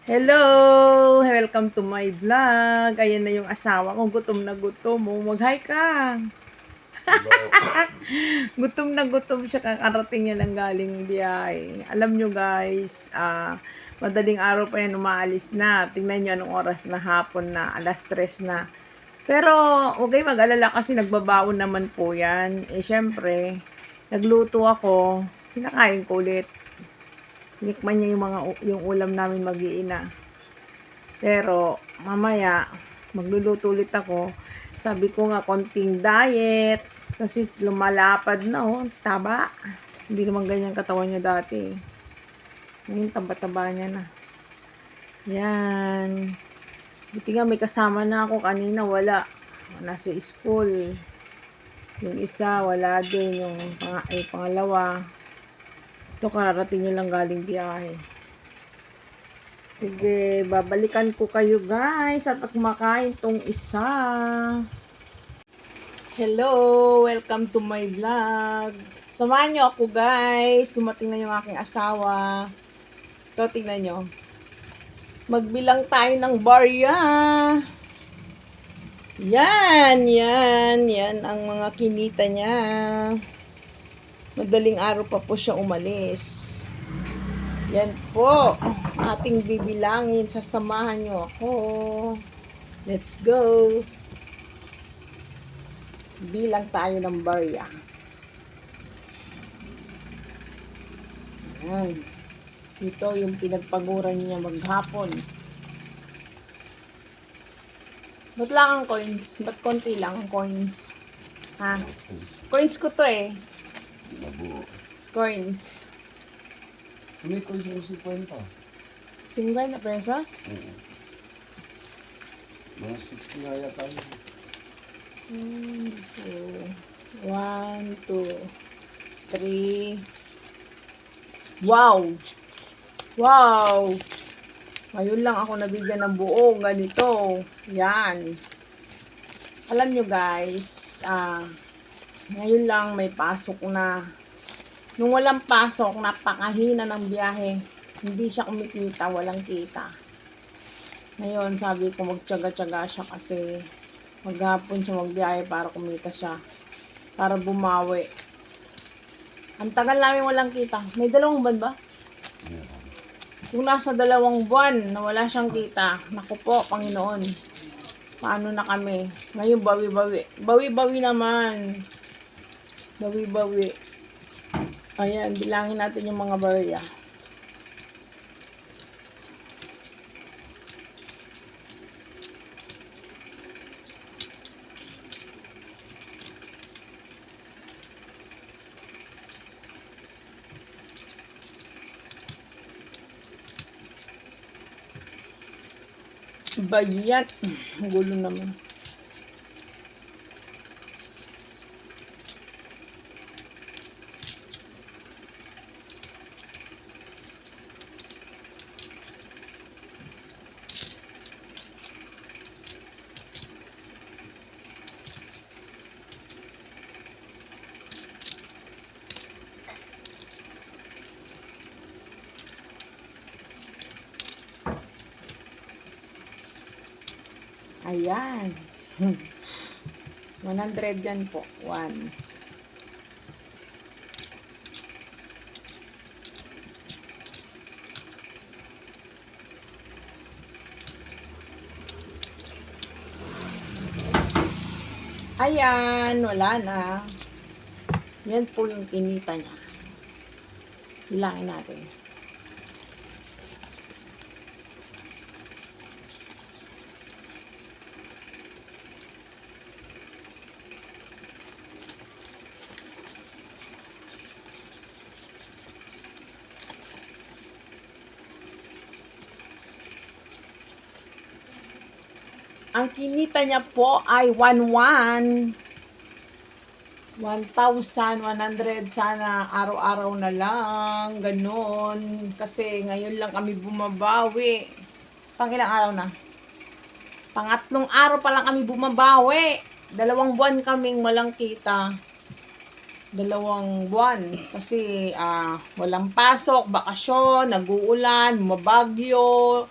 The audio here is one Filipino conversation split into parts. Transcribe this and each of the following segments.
Hello! Welcome to my vlog. Ayan na yung asawa ko. Gutom na gutom. Oh, mag-hi ka. Gutom na gutom siya. Kakarating niya lang galing biyahe. Alam nyo guys, madaling araw pa yan umaalis na. Tingnan nyo anong oras na hapon na. Alas 3 na. Pero huwag kayo mag-alala kasi nagbabaon naman po yan. Syempre, nagluto ako. Pinakain ko ulit. Tinikman niya yung ulam namin mag-iina. Pero mamaya magluluto ulit ako. Sabi ko nga konting diet kasi lumalapad na taba. Hindi naman ganyan katawan niya dati. Ngayon taba-taba niya na. Yan. Buti nga may kasama na ako, kanina wala. Nasa school. Yung isa wala din, yung pangalawa. Ito kararating niyo lang galing biyahe. Sige, babalikan ko kayo guys at kumakain tong isa. Hello, welcome to my vlog. Samahan nyo ako guys. Dumating na yung aking asawa. Ito, tingnan nyo. Magbilang tayo ng barya. Yan ang mga kinita niya. Madaling araw pa po siya umalis. Yan po, ating bibilangin. Sasamahan nyo ako. Let's go. Bilang tayo ng barya. Yan. Ito yung pinagpaguran niya maghapon. Ba't lang ang coins? Ba't konti lang ang coins? Ha? Coins ko to eh. Coins. May coins mo si Point pa. 50 na pesos? Oo. Mga 60 nga yata yun. 1, 2, 3. Wow! Wow! Ngayon lang ako nabigyan ng buo ganito. Yan. Alam nyo guys, ngayon lang may pasok na. Nung walang pasok, napakahina ng biyahe. Hindi siya kumikita, walang kita. Ngayon, sabi ko magtyaga-tyaga siya kasi maghapon siya magbiyahe para kumita siya. Para bumawi. Ang tagal namin walang kita. May 2 buwan ba? Meron. Kung nasa 2 buwan na wala siyang kita, naku po, Panginoon. Paano na kami? Ngayon, bawi-bawi. Bawi-bawi naman. Bawi-bawi. Ayan, bilangin natin yung mga barya. Bayan. Gulo naman. Ayan. 100 yan po. 1. Ayan, wala na. Yan po yung kinita niya. Bilangin natin. Ang kinita niya po ay 1,100. Sana araw-araw na lang. Ganon. Kasi ngayon lang kami bumabawi. Ilang araw na? Pangatlong araw pa lang kami bumabawi. 2 buwan kaming walang kita. 2 buwan. Kasi walang pasok, bakasyon, nag-uulan, mabagyo.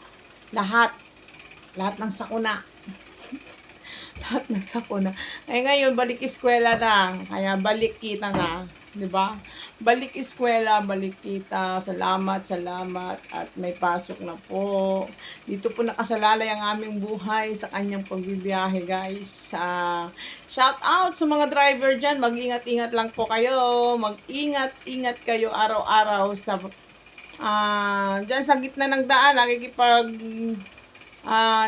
Lahat. Lahat ng sakuna. Lahat ng sakuna. Ay ngayon, balik eskwela na. Kaya balik kita na. 'Di ba? Balik eskwela, balik kita. Salamat, salamat. At may pasok na po. Dito po nakasalalay ang aming buhay sa kanyang pagbibiyahe, guys. Shout out sa mga driver dyan. Mag-ingat-ingat lang po kayo. Mag-ingat-ingat kayo araw-araw sa dyan sa gitna ng daan.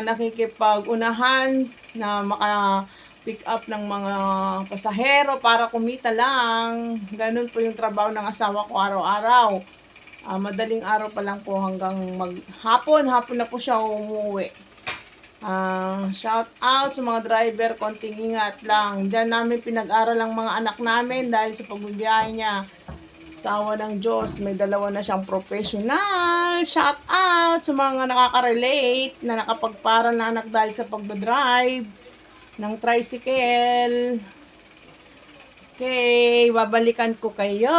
Nakikipag-unahan na pick up ng mga pasahero para kumita lang. Ganun po yung trabaho ng asawa ko araw-araw. Madaling araw pa lang po hanggang hapon na po siya umuwi. Shout out sa mga driver, konting ingat lang. Diyan namin pinag-aral ang mga anak namin dahil sa pagbibiyahe niya. Sa awa ng Diyos, may dalawa na siyang professional. Shout out sa mga nakaka-relate na nakapagparal na anak dahil sa pagdadrive ng tricycle. Okay, babalikan ko kayo.